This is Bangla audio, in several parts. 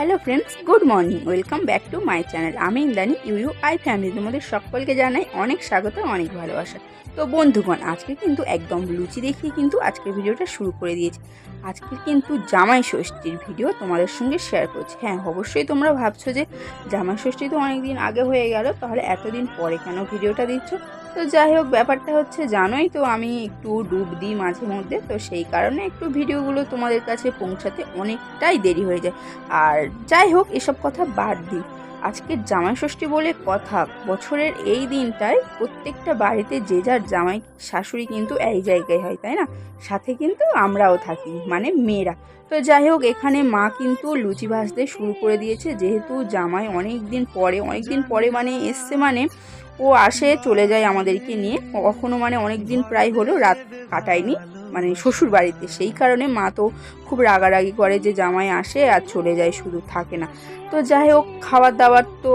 Hello friends, good morning. Welcome back to my channel. আমি ইন্দ্রাণী আই ফ্যামিলি তোমাদের সকলকে জানাই অনেক স্বাগত, অনেক ভালোবাসা। তো বন্ধুগণ, আজকে কিন্তু একদম লুচি দেখিয়ে কিন্তু আজকের ভিডিওটা শুরু করে দিয়েছি। আজকে কিন্তু জামাই ষষ্ঠীর ভিডিও তোমাদের সঙ্গে শেয়ার করছি। হ্যাঁ, অবশ্যই তোমরা ভাবছো যে জামাই ষষ্ঠী তো অনেক দিন আগে হয়ে গেল, তাহলে এতদিন পরে কেন ভিডিওটা দিচ্ছ? তো যাই হোক, ব্যাপারটা হচ্ছে জানোই তো আমি একটু ডুব দিই মাঝে মধ্যে, তো সেই কারণে একটু ভিডিওগুলো তোমাদের কাছে পৌঁছাতে অনেকটাই দেরি হয়ে যায়। আর যাই হোক, এসব কথা বাদ দিই। আজকের জামাই ষষ্ঠী বলে কথা, বছরের এই দিনটায় প্রত্যেকটা বাড়িতে যে যার জামাই শাশুড়ি কিন্তু এই জায়গায় হয়, তাই না? সাথে কিন্তু আমরাও থাকি, মানে মেয়েরা। তো যাই হোক, এখানে মা কিন্তু লুচি ভাজতে শুরু করে দিয়েছে, যেহেতু জামাই অনেক দিন পরে মানে এসছে, মানে ও আসে চলে যায় আমাদেরকে নিয়ে, কখনো মানে অনেক দিন প্রায় হলো রাত কাটায়নি মানে শ্বশুর বাড়িতে। সেই কারণে মা তো খুব রাগারাগি করে যে জামাই আসে আর চলে যায়, শুধু থাকে না। তো যাই হোক, খাবার দাবার তো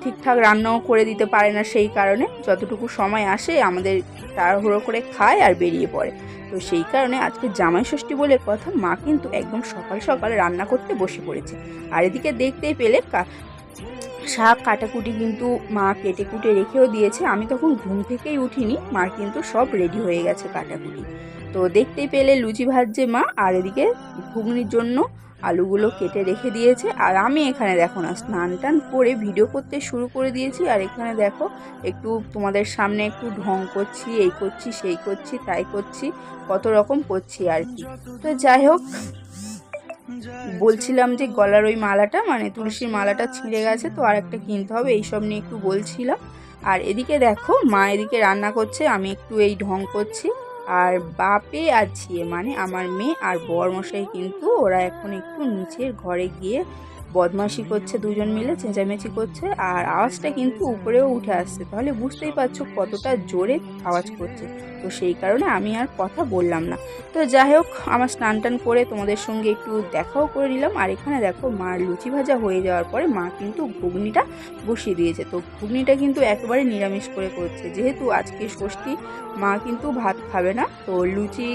ঠিকঠাক রান্নাও করে দিতে পারে না, সেই কারণে যতটুকু সময় আসে আমাদের তাড়াহুড়ো করে খায় আর বেরিয়ে পড়ে। তো সেই কারণে আজকে জামাই ষষ্ঠী বলে কথা, মা কিন্তু একদম সকাল সকাল রান্না করতে বসে পড়েছে। আর এদিকে দেখতেই পেলে শাক কাটাকুটি কিন্তু মা কেটে কুটে রেখেও দিয়েছে। আমি তখন ঘুম থেকেই উঠিনি, মার কিন্তু সব রেডি হয়ে গেছে কাটাকুটি। তো দেখতেই পেলে লুচি ভাজছে মা, আর এদিকে ঘুগনির জন্য আলুগুলো কেটে রেখে দিয়েছে। আর আমি এখানে দেখো না, স্নান টান করে ভিডিও করতে শুরু করে দিয়েছি। আর এখানে দেখো একটু তোমাদের সামনে একটু ঢং করছি, এই করছি সেই করছি তাই করছি, কত রকম করছি আর কি। তো যাই হোক, বলছিলাম যে গলার ওই মালাটা মানে তুলসীর মালাটা ছিঁড়ে গেছে, তো আর একটা কিনতে হবে, এইসব নিয়ে একটু বলছিলাম। আর এদিকে দেখো মা এদিকে রান্না করছে, আমি একটু এই ঢং করছি। আর বাপে আর ঝিয়ে মানে আমার মেয়ে আর বরমশাই কিন্তু ওরা এখন একটু নিচের ঘরে গিয়ে বদমাশি করছে, দুজন মিলে চেঁচামেচি করছে। আর আওয়াজটা কিন্তু উপরেও উঠে আসছে, তাহলে বুঝতেই পারছো কতটা জোরে আওয়াজ করছে। তো সেই কারণে আমি আর কথা বললাম না। তো যাই হোক, আমার স্নান টান করে তোমাদের সঙ্গে একটু দেখাও করে নিলাম। আর এখানে দেখো মার লুচি ভাজা হয়ে যাওয়ার পরে মা কিন্তু ঘুগনিটা বসিয়ে দিয়েছে। তো ঘুগনিটা কিন্তু একেবারে নিরামিষ করে করছে, যেহেতু আজকে ষষ্ঠী, মা কিন্তু ভাত খাবে না। তো লুচি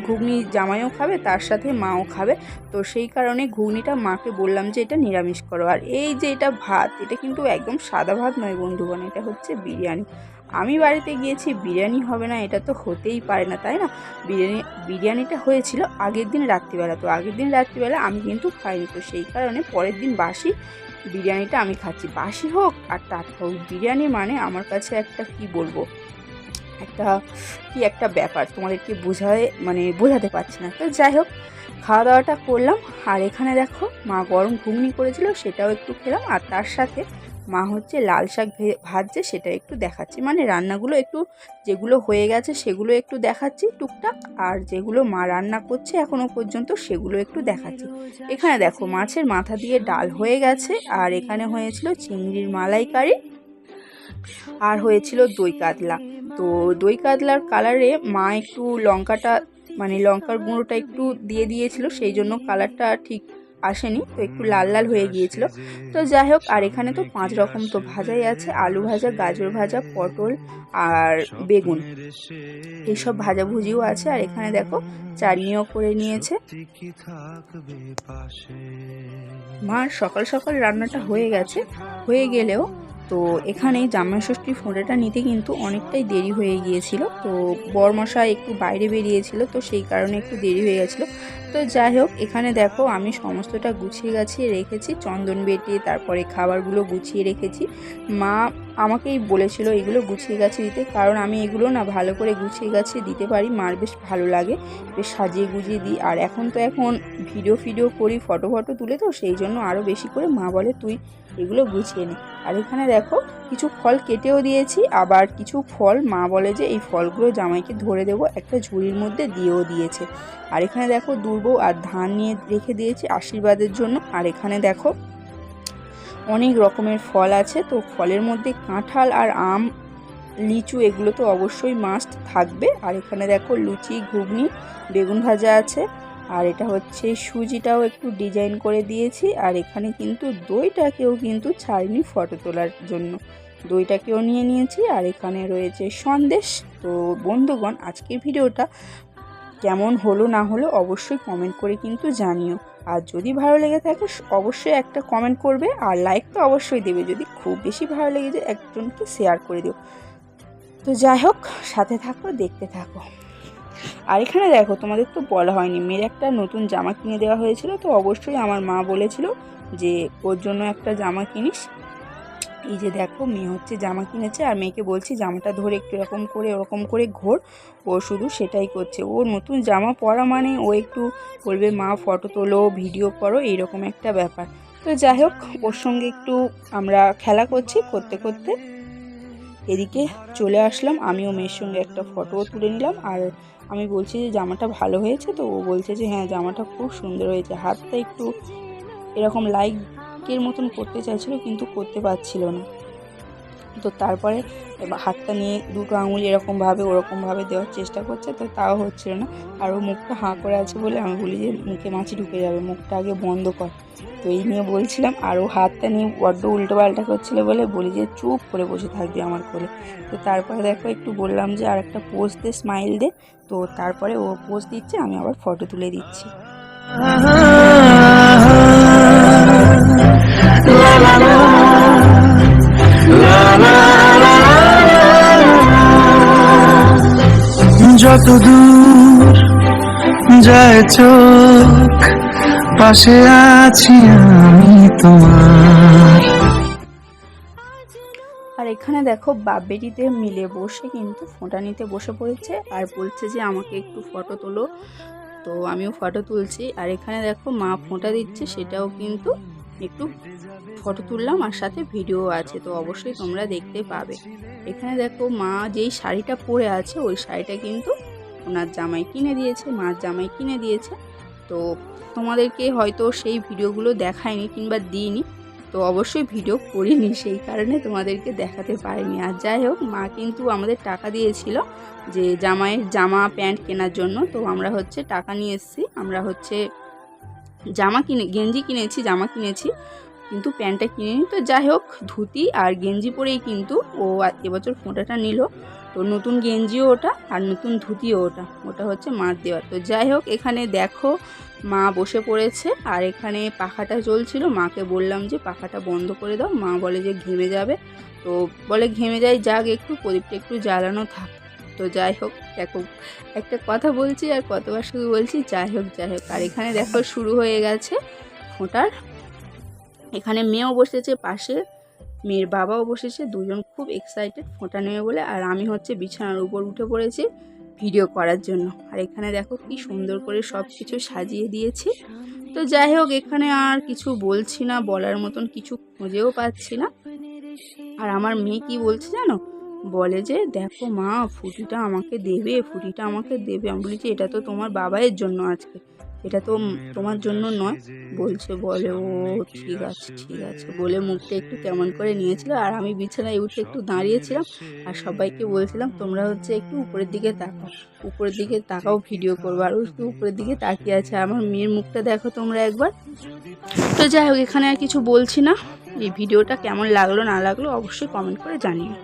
ঘুগনি জামাইও খাবে, তার সাথে মাও খাবে। তো সেই কারণে ঘুগনিটা মাকে বললাম যে এটা নিরামিষ করো। আর এই যে এটা ভাত, এটা কিন্তু একদম সাদা ভাত নয় বন্ধুগণ, এটা হচ্ছে বিরিয়ানি। আমি বাড়িতে গিয়েছি, বিরিয়ানি হবে না এটা তো হতেই পারে না, তাই না? বিরিয়ানিটা হয়েছিল আগের দিন রাত্রিবেলা, তো আগের দিন রাত্রিবেলা আমি কিন্তু খাইনি। তো সেই কারণে পরের দিন বাসি বিরিয়ানিটা আমি খাচ্ছি। বাসি হোক আর টাটকা হোক, বিরিয়ানি মানে আমার কাছে একটা কি বলবো, একটা ব্যাপার, তোমাদেরকে বোঝাতে পারছি না। তো যাই হোক, খাওয়া দাওয়াটা করলাম। আর এখানে দেখো মা গরম ঘুগনি করেছিল, সেটাও একটু খেলাম। আর তার সাথে মা হচ্ছে লাল শাক ভাজছে, সেটা একটু দেখাচ্ছি, মানে রান্নাগুলো একটু যেগুলো হয়ে গেছে সেগুলো একটু দেখাচ্ছি টুকটাক, আর যেগুলো মা রান্না করছে এখনো পর্যন্ত সেগুলো একটু দেখাচ্ছি। এখানে দেখো মাছের মাথা দিয়ে ডাল হয়ে গেছে, আর এখানে হয়েছিল চিংড়ির মালাইকারি, আর হয়েছিল দই কাতলা। তো দই কাতলার কালারে মা একটু লঙ্কার গুঁড়োটা একটু দিয়ে দিয়েছিল, সেই জন্য কালারটা ঠিক আসেনি, তো একটু লাল লাল হয়ে গিয়েছিল। তো যাই হোক, আর এখানে তো 5 রকম তো ভাজাই আছে, আলু ভাজা, গাজর ভাজা, পটল আর বেগুন, এইসব ভাজাভুজিও আছে। আর এখানে দেখো চাটনিও করে নিয়েছে। মার সকাল সকাল রান্নাটা হয়ে গেলেও তো এখানে জামাই ষষ্ঠীর ফোঁটাটা নিতে কিন্তু অনেকটাই দেরি হয়ে গিয়েছিল। তো বরমশাই একটু বাইরে বেরিয়েছিল, তো সেই কারণে একটু দেরি হয়ে গেছিলো। তো যাই হোক, এখানে দেখো আমি সমস্তটা গুছিয়ে গাছিয়ে রেখেছি, চন্দন বেটে তারপরে খাবারগুলো গুছিয়ে রেখেছি। মা আমাকেই বলেছিল এগুলো গুছিয়ে গাছিয়ে দিতে, কারণ আমি এগুলো না ভালো করে গুছিয়ে গাছিয়ে দিতে পারি, মার বেশ ভালো লাগে, বেশ সাজিয়ে গুজিয়ে দিই। আর এখন ভিডিও করি, ফটো তুলে, তো সেই জন্য আরও বেশি করে মা বলে তুই এগুলো গুছিয়ে নে। আর এখানে দেখো কিছু ফল কেটেও দিয়েছি, আবার কিছু ফল মা বলে যে এই ফলগুলো জামাইকে ধরে দেবো, একটা ঝুড়ির মধ্যে দিয়েও দিয়েছে। আর এখানে দেখো দুর্ব আর ধান নিয়ে রেখে দিয়েছি আশীর্বাদের জন্য। আর এখানে দেখো অনেক রকমের ফল আছে, তো ফলের মধ্যে কাঁঠাল আর আম, লিচু, এগুলো তো অবশ্যই মাস্ট থাকবে। আর এখানে দেখো লুচি, ঘুগনি, বেগুন ভাজা আছে। আর এটা হচ্ছে সুজিটাও একটু ডিজাইন করে দিয়েছি। আর এখানে কিন্তু দইটাকেও কিন্তু ছাড়িনি ফটো তোলার জন্য, দইটাকেও নিয়ে নিয়েছি। আর এখানে রয়েছে সন্দেশ। তো বন্ধুগণ, আজকের ভিডিওটা কেমন হলো না হলো অবশ্যই কমেন্ট করে কিন্তু জানিও। আর যদি ভালো লেগে থাকে অবশ্যই একটা কমেন্ট করবে, আর লাইক তো অবশ্যই দেবে। যদি খুব বেশি ভালো লেগে যায় একজনকে শেয়ার করে দিও। তো যাই হোক, সাথে থাকো, দেখতে থাকো। আর এখানে দেখো, তোমাদের তো বলা হয়নি, মেয়ের একটা নতুন জামা কিনে দেওয়া হয়েছিল। তো অবশ্যই আমার মা বলেছিল যে ওর জন্য একটা জামা কিনিস। এই যে দেখো, মেয়ে হচ্ছে জামা কিনেছে, আর মেয়েকে বলছি জামাটা ধরে একটু এরকম করে ওরকম করে ঘোর। ও শুধু সেটাই করছে। ও নতুন জামা পরা মানে ও একটু বলবে মা ফটো তোলো, ভিডিও করো, এইরকম একটা ব্যাপার। তো যাই হোক, ওর সঙ্গে একটু আমরা খেলা করছি, করতে করতে এদিকে চলে আসলাম। আমিও মেয়ের সঙ্গে একটা ফটোও তুলে নিলাম। আর আমি বলছি যে জামাটা ভালো হয়েছে, তো ও বলছে যে হ্যাঁ জামাটা খুব সুন্দর হয়েছে। হাতটা একটু এরকম লাইকের মতন করতে চাইছিল, কিন্তু করতে পারছিল না। তো তারপরে হাতটা নিয়ে দুটো আঙুল এরকমভাবে ওরকমভাবে দেওয়ার চেষ্টা করছে, তো তাও হচ্ছিল না। আর ও মুখটা হাঁ করে আছে বলে আমি বলি যে মুখে মাছি ঢুকে যাবে, মুখটা আগে বন্ধ কর। তো এই নিয়ে বলছিলাম, আর ও হাতটা নিয়ে বড্ড উল্টো পাল্টা করছিল বলে বলি যে চুপ করে বসে থাকবি আমার কোলে। তো তারপরে দেখো একটু বললাম যে আর একটা পোজ দে, স্মাইল দে। তো তারপরে ও পোজ দিচ্ছে, আমি আবার ফটো তুলে দিচ্ছি। যত দূর যায় চোখ, পাশে আছি আমি তোমার। আর এখানে দেখো বাপ বেটিতে মিলে বসে কিন্তু ফোঁটা নিতে বসে পড়েছে, আর বলছে যে আমাকে একটু ফটো তোলো। তো আমিও ফটো তুলছি। আর এখানে দেখো মা ফোঁটা দিচ্ছে, সেটাও কিন্তু একটু ফটো তুললাম, আর সাথে ভিডিও আছে, তো অবশ্যই তোমরা দেখতে পাবে। এখানে দেখো মা যেই শাড়িটা পরে আছে ওই শাড়িটা কিন্তু ওনার জামাই কিনে দিয়েছে, মার জামাই কিনে দিয়েছে। তো তোমাদেরকে হয়তো সেই ভিডিওগুলো দেখায়নি কিংবা দিইনি, তো অবশ্যই ভিডিও করিনি, সেই কারণে তোমাদেরকে দেখাতে পারিনি। আর যাই হোক, মা কিন্তু আমাদের টাকা দিয়েছিল যে জামাইয়ের জামা প্যান্ট কেনার জন্য। তো আমরা হচ্ছে টাকা নিয়ে এসেছি, আমরা হচ্ছে গেঞ্জি কিনেছি, জামা কিনেছি, কিন্তু প্যান্টটা কিনিনি। তো যাই হোক, ধুতি আর গেঞ্জি পরেই কিন্তু ও এবছর ফোঁটাটা নিল। তো নতুন গেঞ্জিও ওটা, আর নতুন ধুতিও ওটা হচ্ছে মার দেওয়া। তো যাই হোক, এখানে দেখো মা বসে পড়েছে, আর এখানে পাখাটা চলছিল। মাকে বললাম যে পাখাটা বন্ধ করে দাও, মা বলে যে ঘেমে যাবে। তো বলে ঘেমে যাই, যাক একটু প্রদীপটা একটু জ্বালানো থাক। তো যাই হোক, দেখো একটা কথা বলছি আর কতবার শুধু বলছি যাই হোক যাই হোক। আর এখানে দেখো শুরু হয়ে গেছে ফোঁটার। এখানে মেয়েও বসেছে পাশে, মেয়ের বাবাও বসেছে, দুজন খুব এক্সাইটেড ফোঁটা নেবে বলে। আর আমি হচ্ছে বিছানার উপর উঠে পড়েছি ভিডিও করার জন্য। আর এখানে দেখো কি সুন্দর করে সব কিছু সাজিয়ে দিয়েছি। তো যাই হোক, এখানে আর কিছু বলছি না, বলার মতন কিছু খুঁজেও পাচ্ছি না। আর আমার মেয়ে কি বলছে জানো, বলে যে দেখো মা ফুটিটা আমাকে দেবে, ফুটিটা আমাকে দেবে। আমি বলি যে এটা তো তোমার বাবাইয়ের জন্য আজকে, এটা তো তোমার জন্য নয়। বলে ও ঠিক আছে ঠিক আছে বলে মুখটা একটু কেমন করে নিয়েছিল। আর আমি বিছানায় উঠে একটু দাঁড়িয়েছিলাম, আর সবাইকে বলছিলাম তোমরা হচ্ছে একটু উপরের দিকে তাকাও, উপরের দিকে তাকাও, ভিডিও করবো। আর একটু উপরের দিকে তাকিয়ে আছে। আমার মেয়ের মুখটা দেখো তোমরা একবার। তো যাই হোক, এখানে আর কিছু বলছি না। এই ভিডিওটা কেমন লাগলো না লাগলো অবশ্যই কমেন্ট করে জানিও।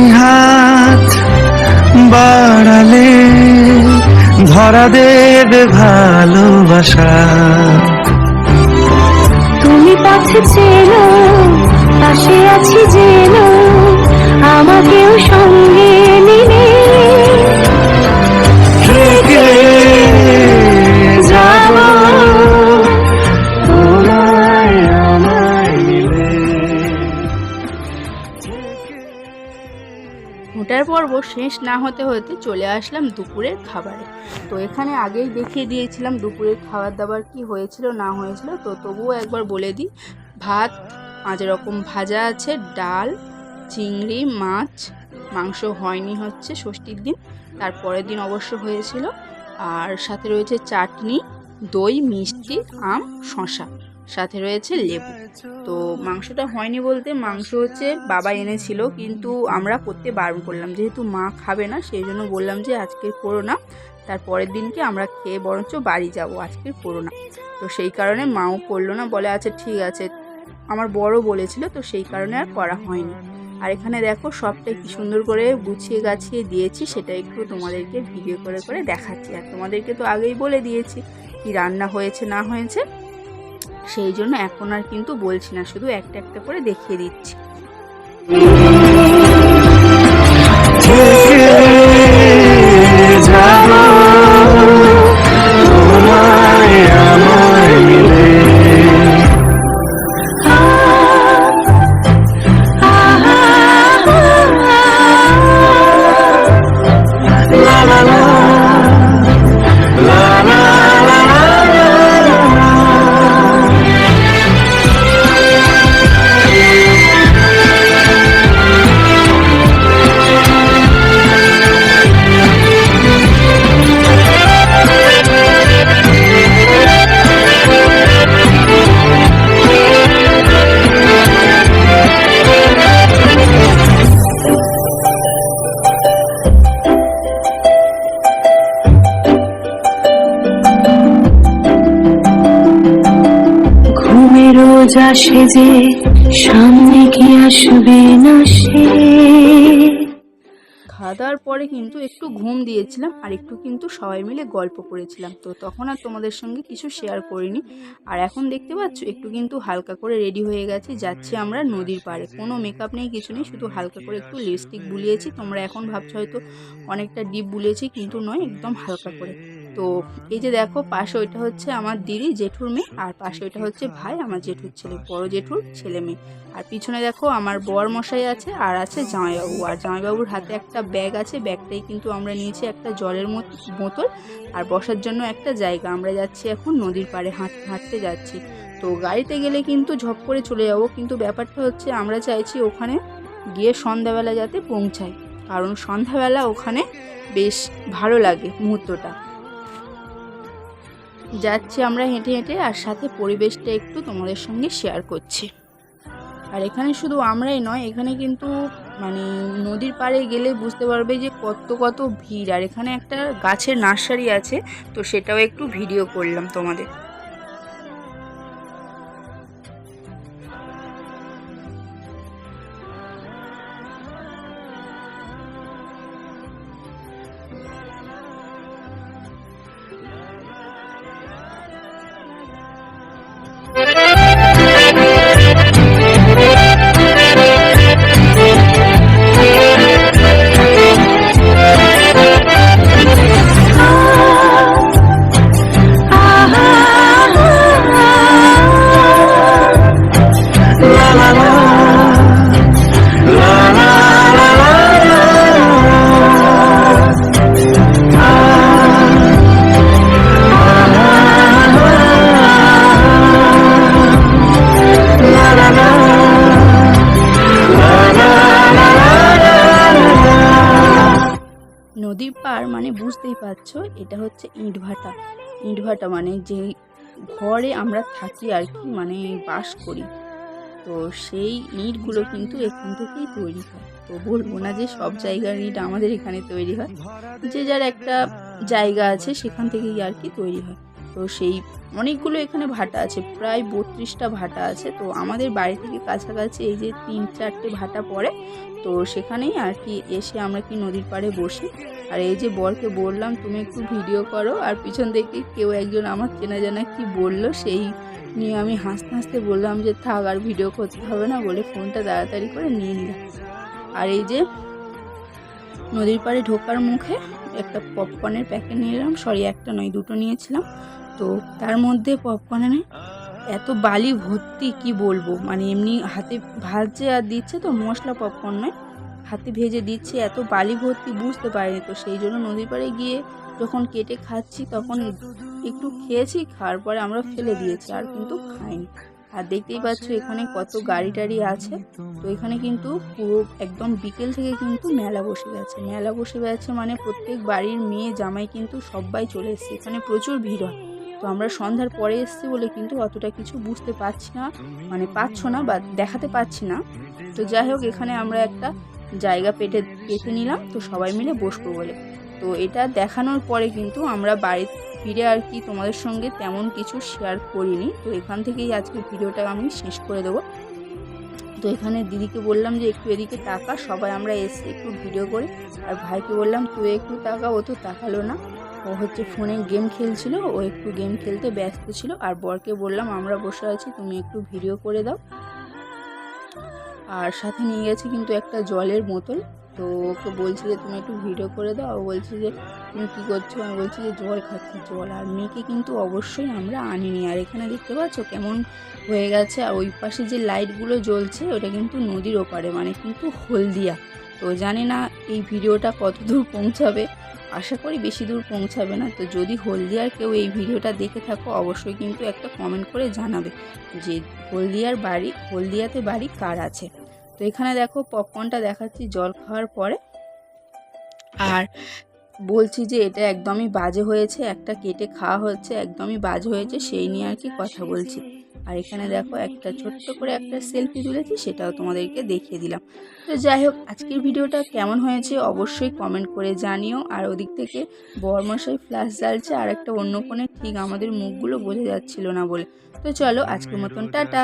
তুমি হাত বাড়ালে ধরা দেবে ভালোবাসা। তুমি পথে চেনো, পাশে আছি জেনো, আমাকেও সঙ্গে নিলে থেকে যাব তোমায় আমায় মিলে। ওটার পর্ব শেষ না হতে হতে চলে আসলাম দুপুরের খাবারে। তো এখানে আগেই দেখিয়ে দিয়েছিলাম দুপুরের খাবার দাবার কি হয়েছিল না হয়েছিল, তো তবুও একবার বলে দিই। ভাত 5 রকম ভাজা আছে, ডাল, চিংড়ি মাছ, মাংস হয়নি হচ্ছে ষষ্ঠীর দিন, তারপরের দিন অবশ্য হয়েছিল, আর সাথে রয়েছে চাটনি, দই, মিষ্টি, আম, শসা, সাথে রয়েছে লেবু। তো মাংসটা হয়নি বলতে মাংস হচ্ছে বাবা এনেছিল, কিন্তু আমরা করতে বারণ করলাম, যেহেতু মা খাবে না সেই জন্য বললাম যে আজকের করো না, তারপরের দিনকে আমরা খেয়ে বরঞ্চ বাড়ি যাব, আজকের করো না। তো সেই কারণে মাও করলো না, বলে আচ্ছা ঠিক আছে, আমার বড় বলেছিল, তো সেই কারণে আর করা হয়নি। আর এখানে দেখো সবটাই কি সুন্দর করে গুছিয়ে গাছিয়ে দিয়েছি, সেটা একটু তোমাদেরকে ভিডিও করে করে দেখাচ্ছি। আর তোমাদেরকে তো আগেই বলে দিয়েছি কি রান্না হয়েছে না হয়েছে, সেই জন্য এখন আর কিন্তু বলছি না, শুধু একটা একটা করে দেখিয়ে দিচ্ছি। থেকে যাব তোমায় আমায় মিলে। লা লা লা, লা লা লা লা লা। ঘুমে রোজ আসে যে সামনে কি আসবে না সে। খাওয়া দাওয়ার পরে কিন্তু একটু ঘুম দিয়েছিলাম, আর একটু কিন্তু সবাই মিলে গল্প করেছিলাম, তো তখন আর তোমাদের সঙ্গে কিছু শেয়ার করিনি। আর এখন দেখতে পাচ্ছ একটু কিন্তু হালকা করে রেডি হয়ে গেছি, যাচ্ছি আমরা নদীর পাড়ে। কোনো মেকআপ নেই, কিছু নেই, শুধু হালকা করে একটু লিপস্টিক বুলিয়েছি। তোমরা এখন ভাবছো হয়তো অনেকটা ডিপ বুলিয়েছি, কিন্তু নয়, একদম হালকা করে। তো এই যে দেখো পাশে ওইটা হচ্ছে আমার দিদি জেঠুর মেয়ে, আর পাশে ওইটা হচ্ছে ভাই আমার জেঠুর ছেলে, বড় জেঠুর ছেলে মেয়ে। আর পিছনে দেখো আমার বর মশাই আছে, আর আছে জামাইবাবু, আর জামাইবাবুর হাতে একটা ব্যাগ আছে, ব্যাগটাই কিন্তু আমরা নিয়েছি একটা জলের বোতল আর বসার জন্য একটা জায়গা। আমরা যাচ্ছি এখন নদীর পাড়ে, হাঁটতে হাঁটতে যাচ্ছি। তো গাড়িতে গেলে কিন্তু ঝপ করে চলে যাব, কিন্তু ব্যাপারটা হচ্ছে আমরা চাইছি ওখানে গিয়ে সন্ধ্যাবেলা যাতে পৌঁছাই, কারণ সন্ধ্যাবেলা ওখানে বেশ ভালো লাগে মুহূর্তটা। যাচ্ছি আমরা হেঁটে হেঁটে, আর সাথে পরিবেশটা একটু তোমাদের সঙ্গে শেয়ার করছি। আর এখানে শুধু আমরাই নয়, এখানে কিন্তু মানে নদীর পাড়ে গেলে বুঝতে পারবে যে কত কত ভিড়। আর এখানে একটা গাছের নার্সারি আছে, তো সেটাও একটু ভিডিও করলাম তোমাদের। নদীর পাড় মানে বুঝতেই পারছো, এটা হচ্ছে ইটভাটা। ইটভাটা মানে যে ঘরে আমরা থাকি আর কি, মানে বাস করি, তো সেই ইটগুলো কিন্তু এখান থেকেই তৈরি হয়। তো বলবো না যে সব জায়গার ইট আমাদের এখানে তৈরি হয়, যে যার একটা জায়গা আছে সেখান থেকেই আর কি তৈরি হয়। তো সেই অনেকগুলো এখানে ভাটা আছে, প্রায় 32টা ভাটা আছে। তো আমাদের বাড়ি থেকে কাছাকাছি এই যে 3-4টে ভাটা পড়ে, তো সেখানেই আর কি এসে আমরা কি নদীর পাড়ে বসি। আর এই যে বরকে বললাম তুমি একটু ভিডিও করো, আর পিছন থেকে কেউ একজন আমার চেনা জানা কি বলল, সেই নিয়ে আমি হাসতে হাসতে বললাম যে থাক আর ভিডিও করতে হবে না, বলে ফোনটা তাড়াতাড়ি করে নিয়ে নিলাম। আর এই যে নদীর পাড়ে ঢোকার মুখে একটা পপকর্নের প্যাকেট নিয়ে এলাম, সরি একটা নয়, 2টো নিয়েছিলাম। তো তার মধ্যে পপকর্নে এত বালি ভর্তি, কি বলবো, মানে এমনি হাতে ভাজছে আর দিচ্ছে, তো মশলা পপকর্ন নয়, হাতে ভেজে দিচ্ছে, এত বালি ভর্তি বুঝতে পারিনি। তো সেই জন্য নদীর পাড়ে গিয়ে যখন কেটে খাচ্ছি তখন একটু খেয়েছি, খাওয়ার পরে আমরা ফেলে দিয়েছি, আর কিন্তু খাইনি। আর দেখতেই পাচ্ছ এখানে কত গাড়ি টাড়ি আছে। তো এখানে কিন্তু পুরো একদম বিকেল থেকে কিন্তু মেলা বসে গেছে, মানে প্রত্যেক বাড়ির মেয়ে জামাই কিন্তু সবাই চলে এসছে, এখানে প্রচুর ভিড় হয়। তো আমরা সন্ধ্যার পরে এসেছি বলে কিন্তু অতটা কিছু বুঝতে পারছি না, মানে পাচ্ছ না বা দেখাতে পাচ্ছি না। তো যাই হোক, এখানে আমরা একটা জায়গা পেতে নিলাম, তো সবাই মিলে বসবো বলে। তো এটা দেখানোর পরে কিন্তু আমরা বাড়ি ফিরে আর কি তোমাদের সঙ্গে তেমন কিছু শেয়ার করিনি। তো এখান থেকেই আজকে ভিডিওটা আমি শেষ করে দেবো। তো এখানে দিদিকে বললাম যে একটু এদিকে তাকা, সবাই আমরা এসে একটু ভিডিও করি। আর ভাইকে বললাম তুই একটু তাকা, ও তো তাকালো না, ও হচ্ছে ফোনে গেম খেলছিল, ও একটু গেম খেলতে ব্যস্ত ছিল। আর বরকে বললাম আমরা বসে আছি, তুমি একটু ভিডিও করে দাও। আর সাথে নিয়ে গেছি কিন্তু একটা জলের বোতল। তো ওকে বলছি যে তুমি একটু ভিডিও করে দাও, ও বলছে যে তুমি কী করছো, আমি বলছি যে জল খাচ্ছি, জল। আর মেয়েকে কিন্তু অবশ্যই আমরা আনিনি। আর এখানে দেখতে পাচ্ছ কেমন হয়ে গেছে, আর ওই পাশে যে লাইটগুলো জ্বলছে ওটা কিন্তু নদীর ওপারে, মানে কিন্তু হলদিয়া। তো জানি না এই ভিডিওটা কত দূর পৌঁছাবে, আশা করি বেশি দূর পৌঁছাবে না। তো যদি হলদিয়ার কেউ এই ভিডিওটা দেখে থাকো অবশ্যই কিন্তু একটা কমেন্ট করে জানাবে যে হলদিয়াতে বাড়ি কার আছে। তো এখানে দেখো পপকর্নটা দেখাচ্ছি জল খাওয়ার পরে, আর বলছি যে এটা একদমই বাজে হয়েছে, একটা কেটে খাওয়া হচ্ছে, একদমই বাজে হয়েছে, সেই নিয়ে আর কি কথা বলছি। আর এখানে দেখো একটা ছোট্ট করে একটা সেলফি তুলেছি, সেটাও তোমাদেরকে দেখিয়ে দিলাম। তো যাই হোক, আজকের ভিডিওটা কেমন হয়েছে অবশ্যই কমেন্ট করে জানিও। আর ওদিক থেকে বরমশাই ফ্ল্যাশ জ্বালছে, আর একটা অন্য কোণে ঠিক আমাদের মুখগুলো বোঝা যাচ্ছিল না বলে। তো চলো আজকের মতন টাটা।